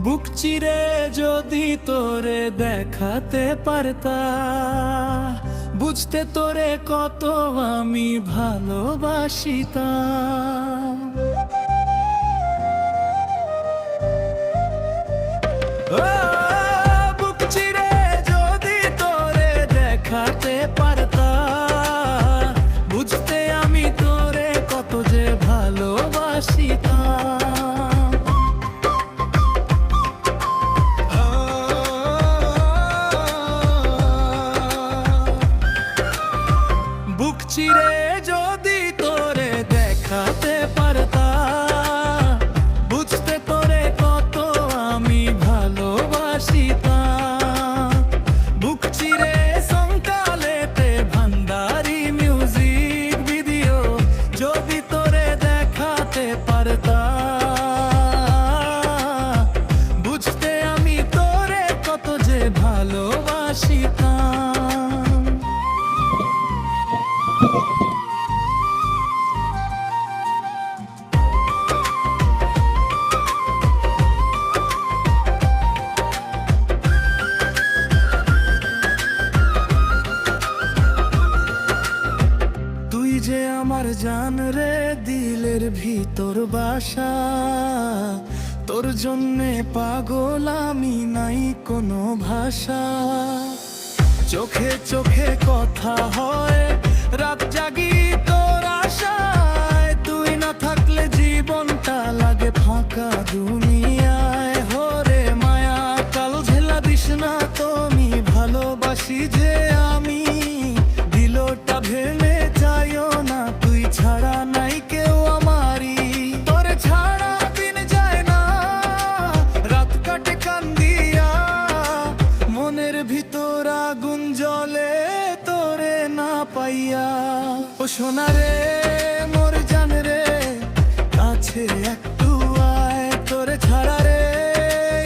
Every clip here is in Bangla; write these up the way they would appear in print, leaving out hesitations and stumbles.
বুক চিরে যদি তোরে দেখাতে পারতা, বুঝতে তোরে কত আমি ভালোবাসিতাম। বুক চিরে যদি তোরে দেখাতে পারতা, বুঝতে আমি তোরে কত যে ভালোবাসিতাম। বুক চিরে যদি তোরে দেখাতে পারতা, বুঝতে তোরে কত আমি ভালোবাসিতাম। বুক চিরে সন্তালেতে ভান্ডারি মিউজিক ভিডিও যদি তোরে দেখাতে পারতা, বুঝতে আমি তোরে কত যে ভালোবাসিতাম। তুই যে আমার জান রে, দিলের ভিতর বাসা, তোর জন্যে পাগল আমি, নাই কোনো ভাষা। চোখে চোখে কথা হয়, রাত জাগি তোর আশায়। তুই না থাকলে জীবনটা লাগে ফাঁকা দুনিয়ায়। হরে মায়া কাল ঝেলা দিস না তুমি, ভালোবাসি যে আমি। দিলটা ভেঙে যাইও না, তুই ছাড়া নাই কেউ আমারি। তোরে ছাড়া দিন যায় না, রাত কাটে কান্দিয়া। মনের ভিতর আগুন জ্বলে তোরে না পাইয়া। ও সোনা রে মোর জান রে, কাছে একটু আয়। তোরে ছাড়া রে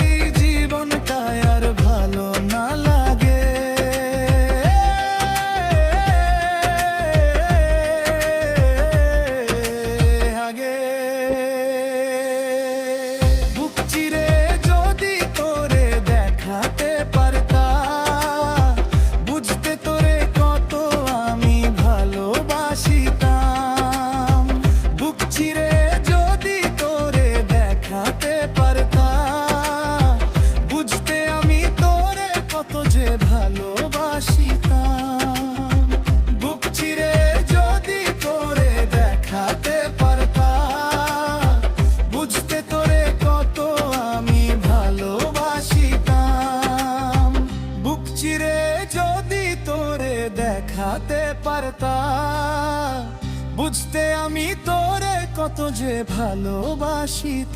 এই জীবনটা আর ভালো না লাগে। বুক চিরে যদি তোরে দেখাতে পারতা, বুঝতে তোরে কত আমি ভালোবাসিতাম। বুক চিরে যদি তোরে দেখাতে পারতা, বুঝতে আমি তোরে কত যে ভালোবাসিতাম। বুক চিরে যদি তোরে দেখাতে পারতা, বুঝতে তোরে কত আমি ভালোবাসিতাম। বুক চিরে যদি তোরে দেখাতে পারতা, বুঝতে আমি তোরে কত যে ভালোবাসিতাম।